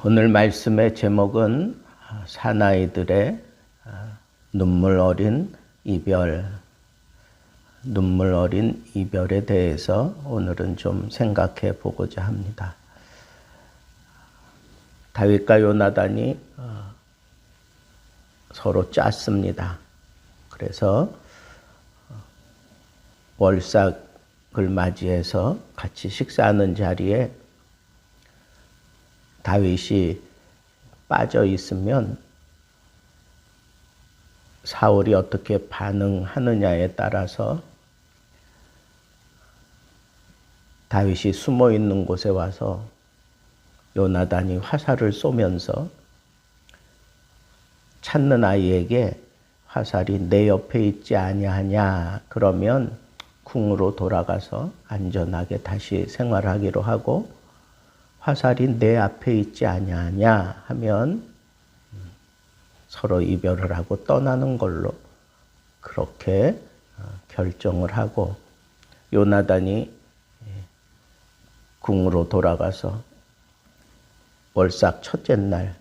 오늘 말씀의 제목은 사나이들의 눈물 어린 이별, 눈물 어린 이별에 대해서 오늘은 좀 생각해 보고자 합니다. 다윗과 요나단이 서로 짰습니다. 그래서 월삭을 맞이해서 같이 식사하는 자리에 다윗이 빠져 있으면 사울이 어떻게 반응하느냐에 따라서 다윗이 숨어 있는 곳에 와서 요나단이 화살을 쏘면서 찾는 아이에게 화살이 내 옆에 있지 아니하냐 그러면 궁으로 돌아가서 안전하게 다시 생활하기로 하고, 화살이 내 앞에 있지 아니하냐 하면 서로 이별을 하고 떠나는 걸로 그렇게 결정을 하고, 요나단이 궁으로 돌아가서 월삭 첫째 날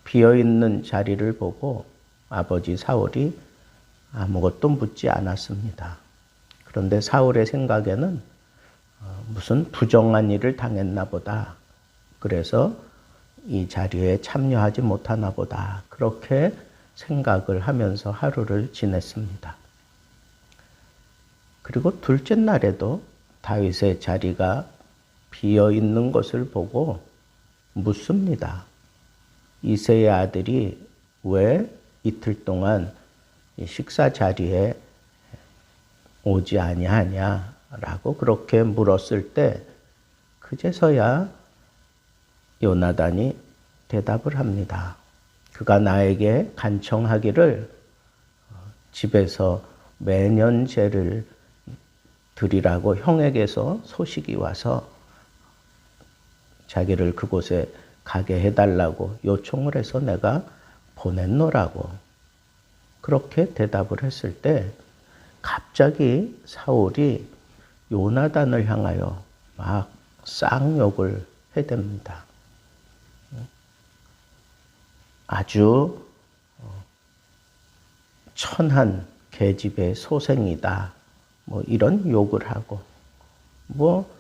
비어있는 자리를 보고 아버지 사울이 아무것도 묻지 않았습니다. 그런데 사울의 생각에는 무슨 부정한 일을 당했나 보다. 그래서 이 자리에 참여하지 못하나 보다. 그렇게 생각을 하면서 하루를 지냈습니다. 그리고 둘째 날에도 다윗의 자리가 비어 있는 것을 보고 묻습니다. 이새의 아들이 왜 이틀 동안 식사 자리에 오지 아니하냐라고 그렇게 물었을 때 그제서야 요나단이 대답을 합니다. 그가 나에게 간청하기를 집에서 매년 제를 드리라고 형에게서 소식이 와서 자기를 그곳에 가게 해달라고 요청을 해서 내가 보냈노라고 그렇게 대답을 했을 때 갑자기 사울이 요나단을 향하여 막 쌍욕을 해댑니다. 아주 천한 계집의 소생이다. 뭐 이런 욕을 하고, 뭐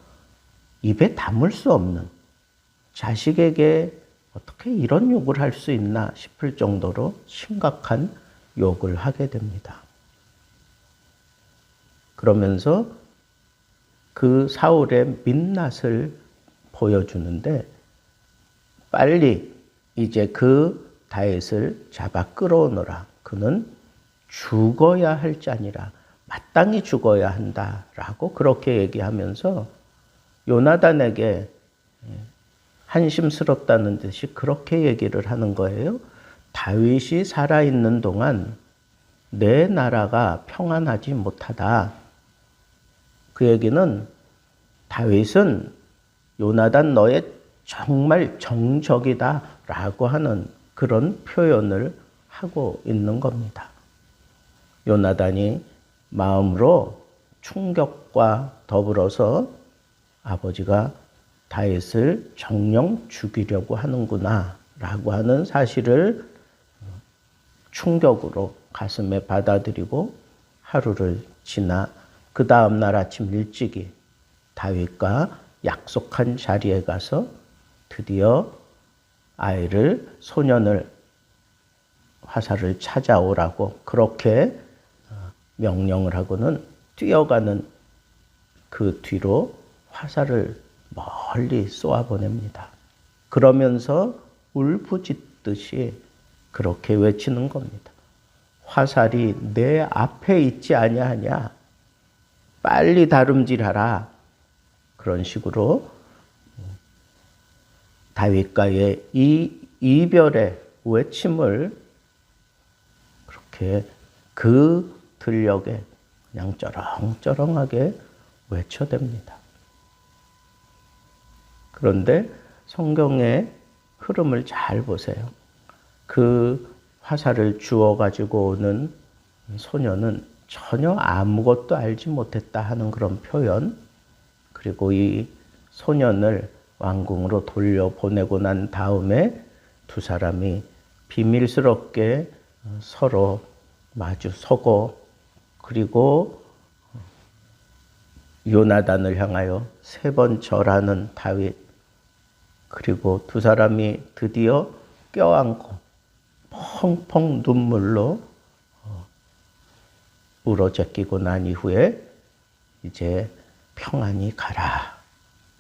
입에 담을 수 없는, 자식에게 어떻게 이런 욕을 할 수 있나 싶을 정도로 심각한 욕을 하게 됩니다. 그러면서 그 사울의 민낯을 보여주는데, 빨리 이제 그 다윗을 잡아 끌어오너라. 그는 죽어야 할 자니라. 마땅히 죽어야 한다라고 그렇게 얘기하면서 요나단에게 한심스럽다는 듯이 그렇게 얘기를 하는 거예요. 다윗이 살아있는 동안 내 나라가 평안하지 못하다. 그 얘기는 다윗은 요나단 너의 정말 정적이다 라고 하는 그런 표현을 하고 있는 겁니다. 요나단이 마음으로 충격과 더불어서 아버지가 다윗을 정령 죽이려고 하는구나 라고 하는 사실을 충격으로 가슴에 받아들이고 하루를 지나 그 다음 날 아침 일찍이 다윗과 약속한 자리에 가서 드디어 아이를, 소년을 화살을 찾아오라고 그렇게 명령을 하고는 뛰어가는 그 뒤로 화살을 멀리 쏘아보냅니다. 그러면서 울부짖듯이 그렇게 외치는 겁니다. 화살이 내 앞에 있지 아니하냐. 빨리 다름질하라. 그런 식으로 다윗과의 이 이별의 외침을 그렇게 그 들녘에 그냥 쩌렁쩌렁하게 외쳐댑니다. 그런데 성경의 흐름을 잘 보세요. 그 화살을 주워 가지고 오는 소녀는 전혀 아무것도 알지 못했다 하는 그런 표현, 그리고 이 소년을 왕궁으로 돌려보내고 난 다음에 두 사람이 비밀스럽게 서로 마주 서고, 그리고 요나단을 향하여 3번 절하는 다윗, 그리고 두 사람이 드디어 껴안고 펑펑 눈물로 울어제끼고 난 이후에 이제 평안히 가라.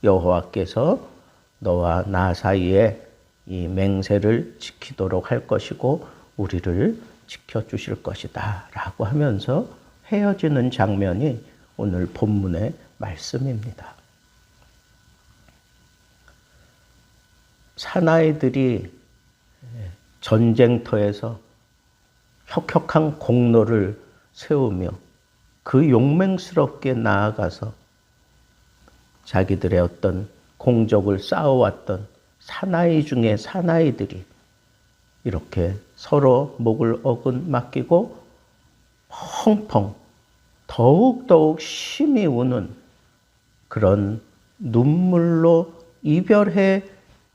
여호와께서 너와 나 사이에 이 맹세를 지키도록 할 것이고 우리를 지켜주실 것이다 라고 하면서 헤어지는 장면이 오늘 본문의 말씀입니다. 사나이들이 전쟁터에서 혁혁한 공로를 세우며 그 용맹스럽게 나아가서 자기들의 어떤 공적을 쌓아왔던 사나이 중에 사나이들이 이렇게 서로 목을 어긋 맡기고 펑펑 더욱더욱 심히 우는 그런 눈물로 이별해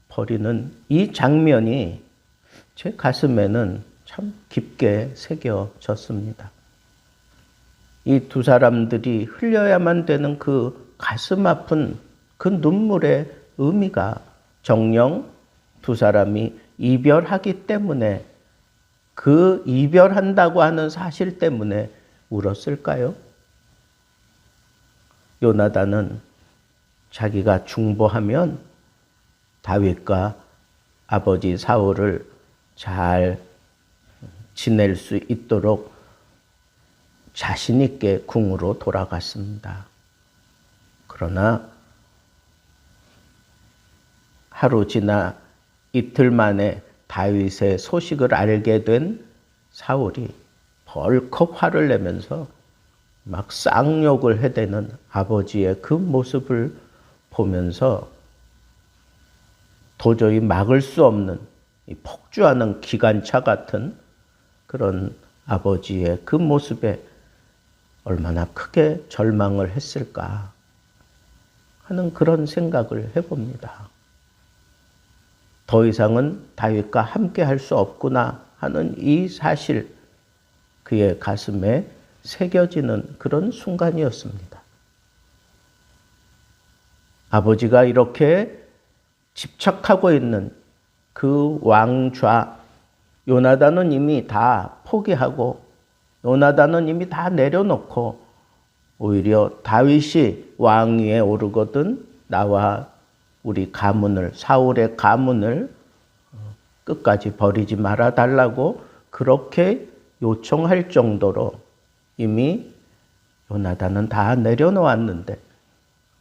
버리는 이 장면이 제 가슴에는 참 깊게 새겨졌습니다. 이 두 사람들이 흘려야만 되는 그 가슴 아픈 그 눈물의 의미가 정녕 두 사람이 이별하기 때문에, 그 이별한다고 하는 사실 때문에 울었을까요? 요나단은 자기가 중보하면 다윗과 아버지 사울을 잘 지낼 수 있도록 자신 있게 궁으로 돌아갔습니다. 그러나 하루 지나 이틀 만에 다윗의 소식을 알게 된 사울이 벌컥 화를 내면서 막 쌍욕을 해대는 아버지의 그 모습을 보면서 도저히 막을 수 없는 폭주하는 기관차 같은 그런 아버지의 그 모습에 얼마나 크게 절망을 했을까 하는 그런 생각을 해봅니다. 더 이상은 다윗과 함께 할 수 없구나 하는 이 사실, 그의 가슴에 새겨지는 그런 순간이었습니다. 아버지가 이렇게 집착하고 있는 그 왕좌, 요나단은 이미 다 포기하고 요나단은 이미 다 내려놓고 오히려 다윗이 왕위에 오르거든 나와 우리 가문을, 사울의 가문을 끝까지 버리지 말아 달라고 그렇게 요청할 정도로 이미 요나단은 다 내려놓았는데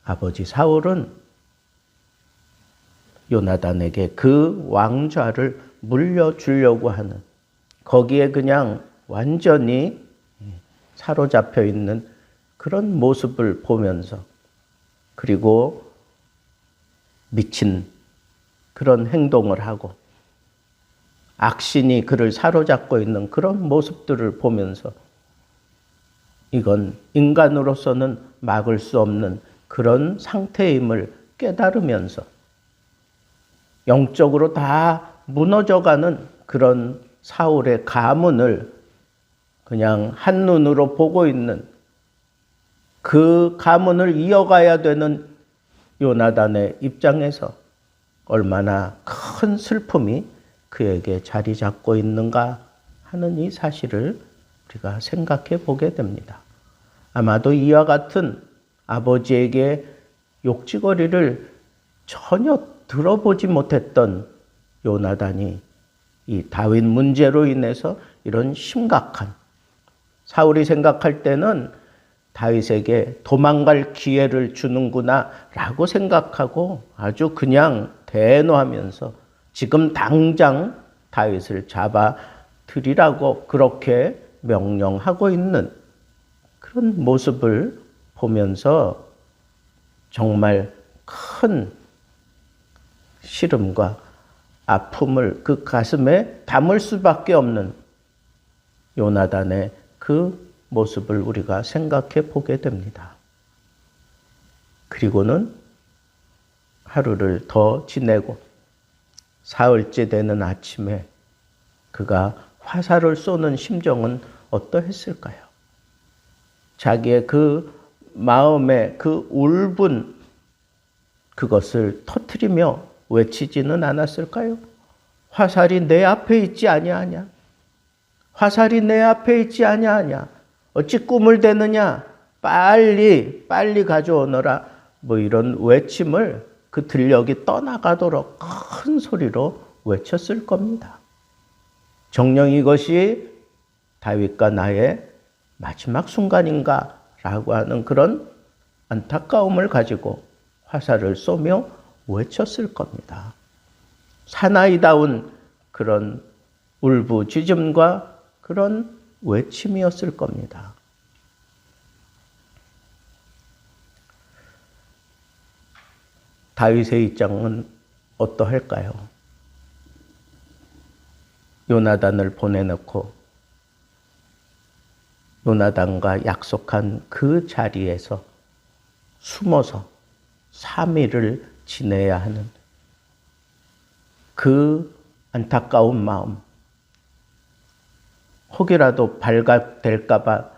아버지 사울은 요나단에게 그 왕좌를 물려주려고 하는, 거기에 그냥 완전히 사로잡혀 있는 그런 모습을 보면서, 그리고 미친 그런 행동을 하고 악신이 그를 사로잡고 있는 그런 모습들을 보면서 이건 인간으로서는 막을 수 없는 그런 상태임을 깨달으면서 영적으로 다 무너져가는 그런 사울의 가문을 그냥 한눈으로 보고 있는, 그 가문을 이어가야 되는 요나단의 입장에서 얼마나 큰 슬픔이 그에게 자리 잡고 있는가 하는 이 사실을 우리가 생각해 보게 됩니다. 아마도 이와 같은 아버지에게 욕지거리를 전혀 들어보지 못했던 요나단이 이 다윗 문제로 인해서 이런 심각한, 사울이 생각할 때는 다윗에게 도망갈 기회를 주는구나 라고 생각하고 아주 그냥 대노하면서 지금 당장 다윗을 잡아들이라고 그렇게 명령하고 있는 그런 모습을 보면서 정말 큰 시름과 아픔을 그 가슴에 담을 수밖에 없는 요나단의 그 모습을 우리가 생각해 보게 됩니다. 그리고는 하루를 더 지내고 사흘째 되는 아침에 그가 화살을 쏘는 심정은 어떠했을까요? 자기의 그 마음의 그 울분, 그것을 터뜨리며 외치지는 않았을까요? 화살이 내 앞에 있지 아니하냐? 화살이 내 앞에 있지 아니하냐? 어찌 꿈을 대느냐? 빨리 가져오너라. 뭐 이런 외침을 그 들녘이 떠나가도록 큰 소리로 외쳤을 겁니다. 정녕 이것이 다윗과 나의 마지막 순간인가? 라고 하는 그런 안타까움을 가지고 화살을 쏘며 외쳤을 겁니다. 사나이다운 그런 울부짖음과 그런 외침이었을 겁니다. 다윗의 입장은 어떠할까요? 요나단을 보내놓고 요나단과 약속한 그 자리에서 숨어서 3일을 지내야 하는 그 안타까운 마음, 혹이라도 발각될까 봐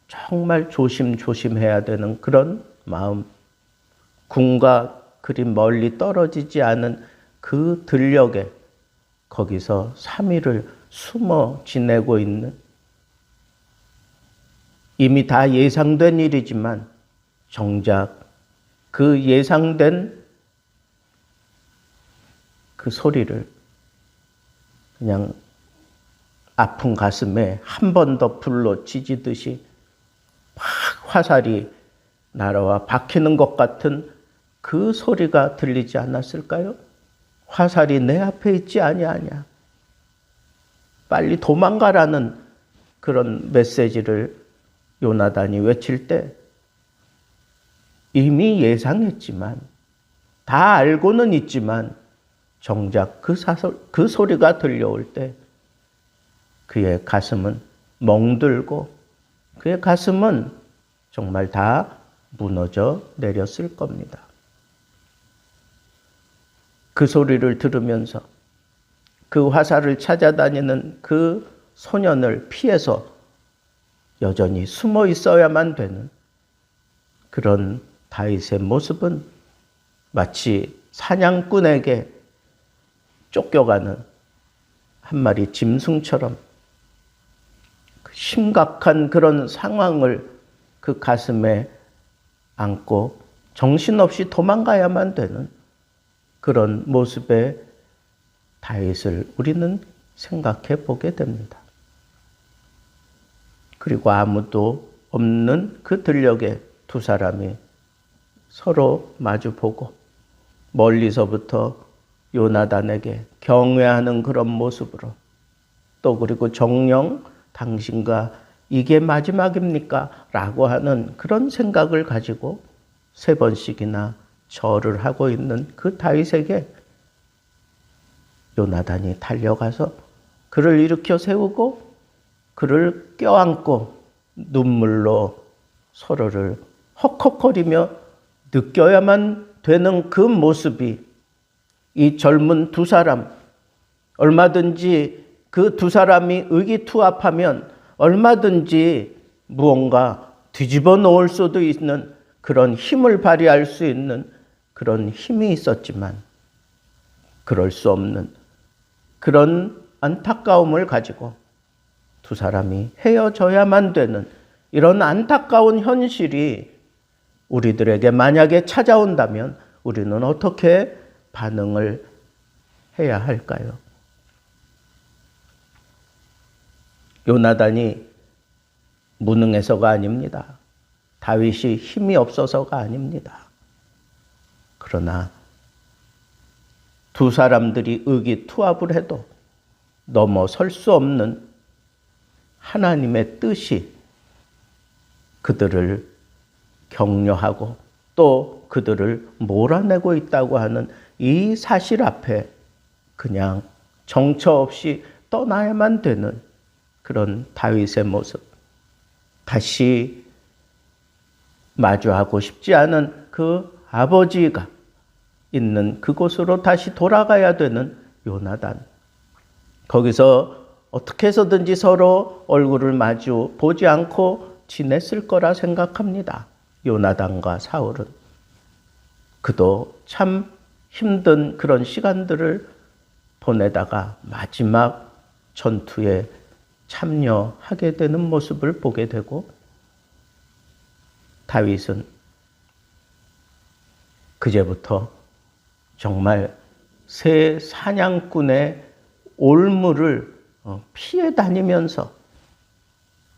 정말 조심해야 되는 그런 마음, 궁과 그리 멀리 떨어지지 않은 그 들녘에 거기서 3일을 숨어 지내고 있는, 이미 다 예상된 일이지만 정작 그 예상된 그 소리를 그냥 아픈 가슴에 한 번 더 불로 찢듯이 막 화살이 날아와 박히는 것 같은 그 소리가 들리지 않았을까요? 화살이 내 앞에 있지 아니하냐. 빨리 도망가라는 그런 메시지를 요나단이 외칠 때 이미 예상했지만, 다 알고는 있지만 정작 그 소리가 들려올 때 그의 가슴은 멍들고 그의 가슴은 정말 다 무너져 내렸을 겁니다. 그 소리를 들으면서 그 화살을 찾아다니는 그 소년을 피해서 여전히 숨어 있어야만 되는 그런 다윗의 모습은 마치 사냥꾼에게 쫓겨가는 한 마리 짐승처럼 심각한 그런 상황을 그 가슴에 안고 정신없이 도망가야만 되는 그런 모습의 다윗을 우리는 생각해 보게 됩니다. 그리고 아무도 없는 그 들녘에 두 사람이 서로 마주보고 멀리서부터 요나단에게 경외하는 그런 모습으로, 또 그리고 정녕 당신과 이게 마지막입니까? 라고 하는 그런 생각을 가지고 3번씩이나 절을 하고 있는 그 다윗에게 요나단이 달려가서 그를 일으켜 세우고 그를 껴안고 눈물로 서로를 헉헉거리며 느껴야만 되는 그 모습이, 이 젊은 두 사람, 얼마든지 그 두 사람이 의기투합하면 얼마든지 무언가 뒤집어 놓을 수도 있는 그런 힘을 발휘할 수 있는 그런 힘이 있었지만 그럴 수 없는 그런 안타까움을 가지고 두 사람이 헤어져야만 되는 이런 안타까운 현실이 우리들에게 만약에 찾아온다면 우리는 어떻게 반응을 해야 할까요? 요나단이 무능해서가 아닙니다. 다윗이 힘이 없어서가 아닙니다. 그러나 두 사람들이 의기투합을 해도 넘어설 수 없는 하나님의 뜻이 그들을 격려하고 또 그들을 몰아내고 있다고 하는 이 사실 앞에 그냥 정처 없이 떠나야만 되는 그런 다윗의 모습, 다시 마주하고 싶지 않은 그 아버지가 있는 그곳으로 다시 돌아가야 되는 요나단. 거기서 어떻게 해서든지 서로 얼굴을 마주 보지 않고 지냈을 거라 생각합니다. 요나단과 사울은. 그도 참 힘든 그런 시간들을 보내다가 마지막 전투에 참여하게 되는 모습을 보게 되고, 다윗은 그제부터 정말 새 사냥꾼의 올무를 피해 다니면서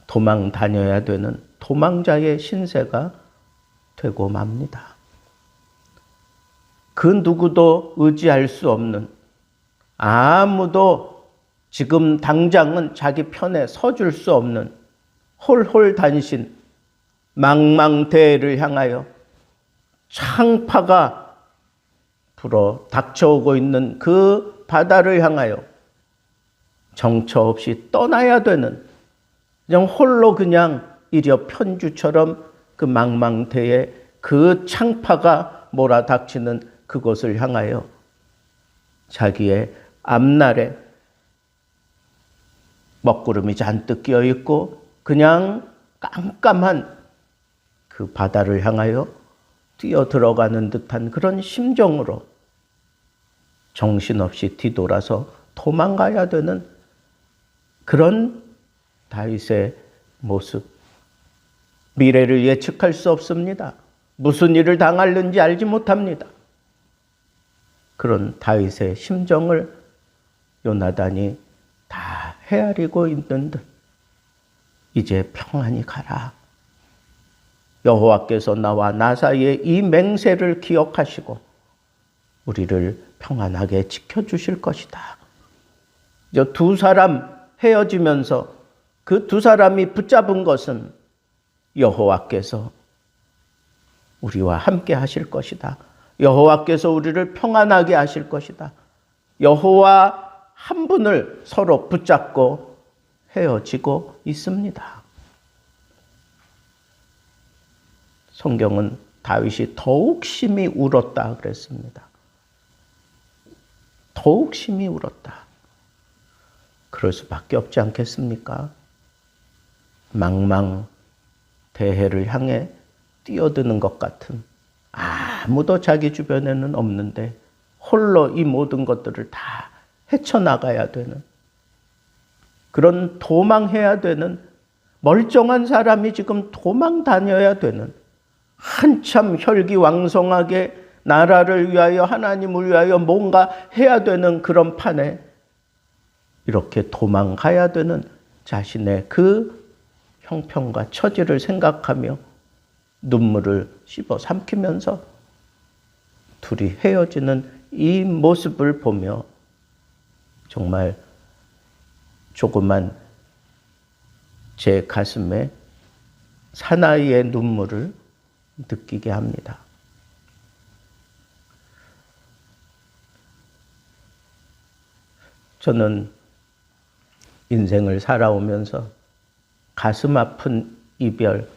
도망 다녀야 되는 도망자의 신세가 되고 맙니다. 그 누구도 의지할 수 없는, 아무도 지금 당장은 자기 편에 서줄 수 없는 홀홀단신 망망대해를 향하여 창파가 불어 닥쳐오고 있는 그 바다를 향하여 정처 없이 떠나야 되는, 그냥 홀로 그냥 이려 편주처럼 그 망망대해 그 창파가 몰아닥치는 그곳을 향하여 자기의 앞날에 먹구름이 잔뜩 끼어 있고 그냥 깜깜한 그 바다를 향하여 뛰어 들어가는 듯한 그런 심정으로 정신없이 뒤돌아서 도망가야 되는 그런 다윗의 모습. 미래를 예측할 수 없습니다. 무슨 일을 당할는지 알지 못합니다. 그런 다윗의 심정을 요나단이 다 헤아리고 있는 듯, 이제 평안히 가라. 여호와께서 나와 나 사이의 이 맹세를 기억하시고 우리를 평안하게 지켜주실 것이다. 저 두 사람 헤어지면서 그 두 사람이 붙잡은 것은 여호와께서 우리와 함께 하실 것이다. 여호와께서 우리를 평안하게 하실 것이다. 여호와 한 분을 서로 붙잡고 헤어지고 있습니다. 성경은 다윗이 더욱 심히 울었다 그랬습니다. 더욱 심히 울었다. 그럴 수밖에 없지 않겠습니까? 망망대해를 향해 뛰어드는 것 같은, 아무도 자기 주변에는 없는데 홀로 이 모든 것들을 다 헤쳐나가야 되는, 그런 도망해야 되는, 멀쩡한 사람이 지금 도망 다녀야 되는, 한참 혈기왕성하게 나라를 위하여 하나님을 위하여 뭔가 해야 되는 그런 판에 이렇게 도망가야 되는 자신의 그 형편과 처지를 생각하며 눈물을 씹어 삼키면서 둘이 헤어지는 이 모습을 보며 정말 조그만 제 가슴에 사나이의 눈물을 느끼게 합니다. 저는 인생을 살아오면서 가슴 아픈 이별,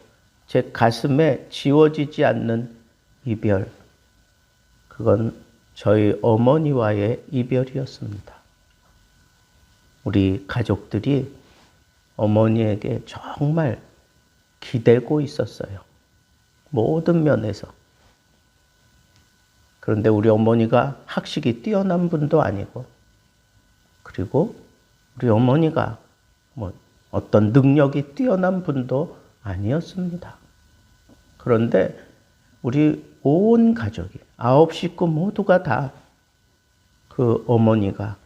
제 가슴에 지워지지 않는 이별, 그건 저희 어머니와의 이별이었습니다. 우리 가족들이 어머니에게 정말 기대고 있었어요. 모든 면에서. 그런데 우리 어머니가 학식이 뛰어난 분도 아니고, 그리고 우리 어머니가 어떤 능력이 뛰어난 분도 아니었습니다. 그런데 우리 온 가족이, 9식구 모두가 다 그 어머니가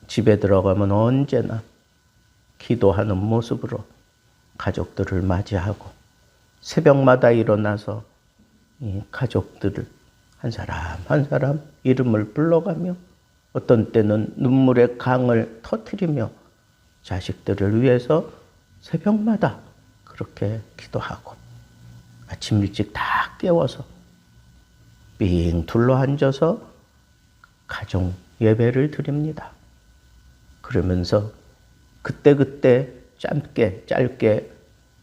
집에 들어가면 언제나 기도하는 모습으로 가족들을 맞이하고 새벽마다 일어나서 이 가족들을 한 사람 한 사람 이름을 불러가며 어떤 때는 눈물의 강을 터뜨리며 자식들을 위해서 새벽마다 그렇게 기도하고 아침 일찍 다 깨워서 삥 둘러앉아서 가정 예배를 드립니다. 그러면서 그때그때 짧게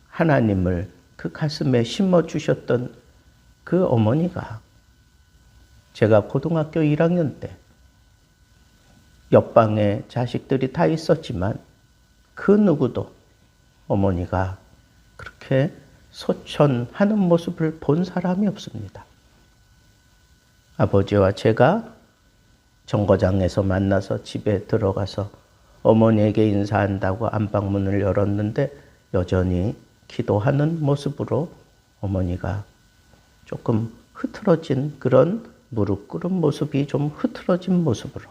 하나님을 그 가슴에 심어주셨던 그 어머니가 제가 고등학교 1학년 때 옆방에 자식들이 다 있었지만 그 누구도 어머니가 그렇게 소천하는 모습을 본 사람이 없습니다. 아버지와 제가 정거장에서 만나서 집에 들어가서 어머니에게 인사한다고 안방문을 열었는데 여전히 기도하는 모습으로 어머니가 조금 흐트러진 그런 무릎 꿇은 모습이 좀 흐트러진 모습으로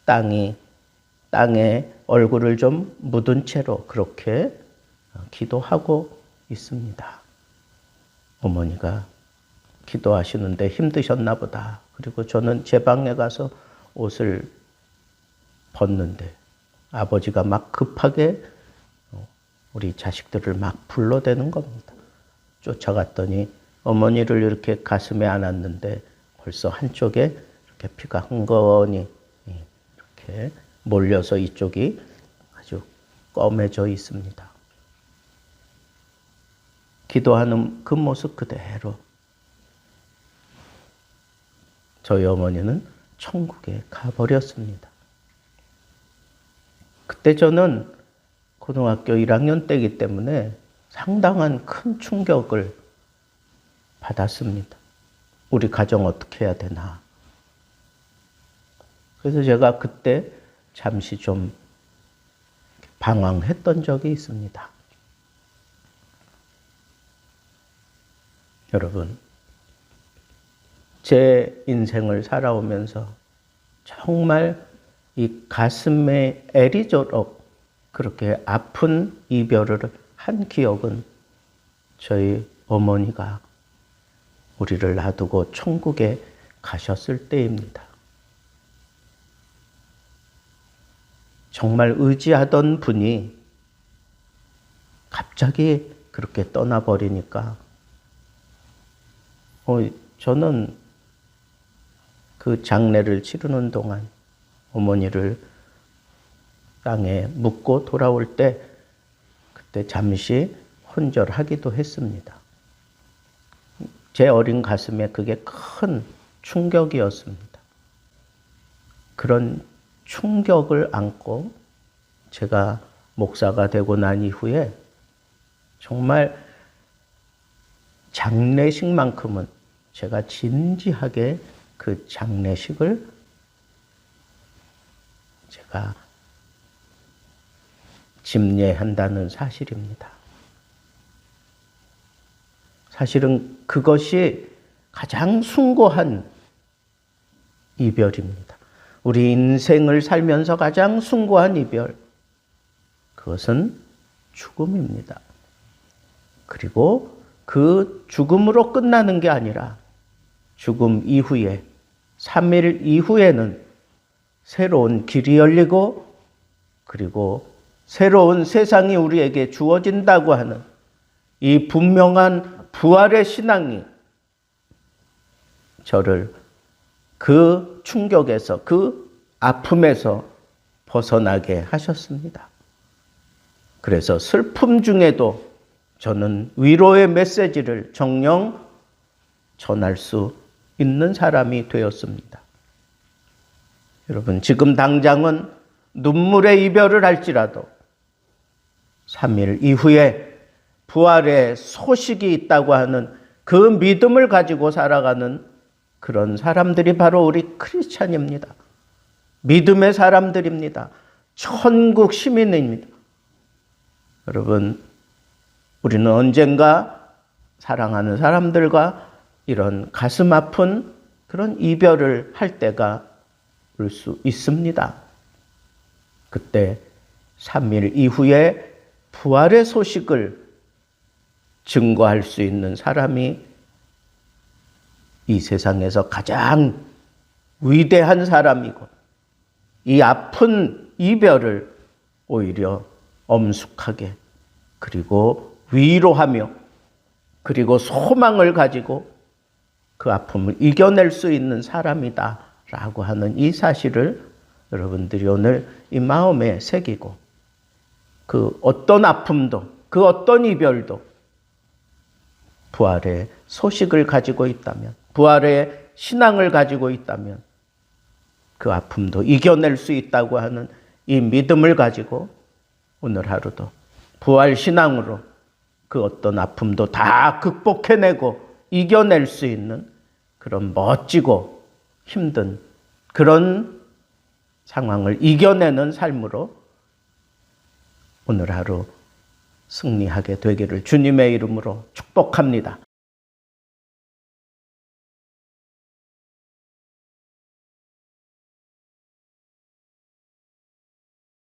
땅에 얼굴을 좀 묻은 채로 그렇게 기도하고 있습니다. 어머니가 기도하시는데 힘드셨나 보다. 그리고 저는 제 방에 가서 옷을 벗는데 아버지가 막 급하게 우리 자식들을 막 불러대는 겁니다. 쫓아갔더니 어머니를 이렇게 가슴에 안았는데 벌써 한쪽에 이렇게 피가 흥건히 이렇게 몰려서 이쪽이 아주 검해져 있습니다. 기도하는 그 모습 그대로 저희 어머니는 천국에 가버렸습니다. 그때 저는 고등학교 1학년 때이기 때문에 상당한 큰 충격을 받았습니다. 우리 가정 어떻게 해야 되나. 그래서 제가 그때 잠시 좀 방황했던 적이 있습니다. 여러분, 제 인생을 살아오면서 정말 이 가슴에 애리조록 그렇게 아픈 이별을 한 기억은 저희 어머니가 우리를 놔두고 천국에 가셨을 때입니다. 정말 의지하던 분이 갑자기 그렇게 떠나버리니까 저는 그 장례를 치르는 동안 어머니를 땅에 묻고 돌아올 때 그때 잠시 혼절하기도 했습니다. 제 어린 가슴에 그게 큰 충격이었습니다. 그런 충격을 안고 제가 목사가 되고 난 이후에 정말 장례식만큼은 제가 진지하게 그 장례식을 제가 집례한다는 사실입니다. 사실은 그것이 가장 숭고한 이별입니다. 우리 인생을 살면서 가장 숭고한 이별, 그것은 죽음입니다. 그리고 그 죽음으로 끝나는 게 아니라 죽음 이후에 3일 이후에는 새로운 길이 열리고 그리고 새로운 세상이 우리에게 주어진다고 하는 이 분명한 부활의 신앙이 저를 그 충격에서 그 아픔에서 벗어나게 하셨습니다. 그래서 슬픔 중에도 저는 위로의 메시지를 정녕 전할 수 있는 사람이 되었습니다. 여러분, 지금 당장은 눈물의 이별을 할지라도 3일 이후에 부활의 소식이 있다고 하는 그 믿음을 가지고 살아가는 그런 사람들이 바로 우리 크리스찬입니다. 믿음의 사람들입니다. 천국 시민입니다. 여러분, 우리는 언젠가 사랑하는 사람들과 이런 가슴 아픈 그런 이별을 할 때가 올 수 있습니다. 그때 3일 이후에 부활의 소식을 증거할 수 있는 사람이 이 세상에서 가장 위대한 사람이고 이 아픈 이별을 오히려 엄숙하게 그리고 위로하며 그리고 소망을 가지고 그 아픔을 이겨낼 수 있는 사람이다라고 하는 이 사실을 여러분들이 오늘 이 마음에 새기고 그 어떤 아픔도 그 어떤 이별도 부활의 소식을 가지고 있다면 부활의 신앙을 가지고 있다면 그 아픔도 이겨낼 수 있다고 하는 이 믿음을 가지고 오늘 하루도 부활 신앙으로 그 어떤 아픔도 다 극복해내고 이겨낼 수 있는 그런 멋지고 힘든 그런 상황을 이겨내는 삶으로 오늘 하루 승리하게 되기를 주님의 이름으로 축복합니다.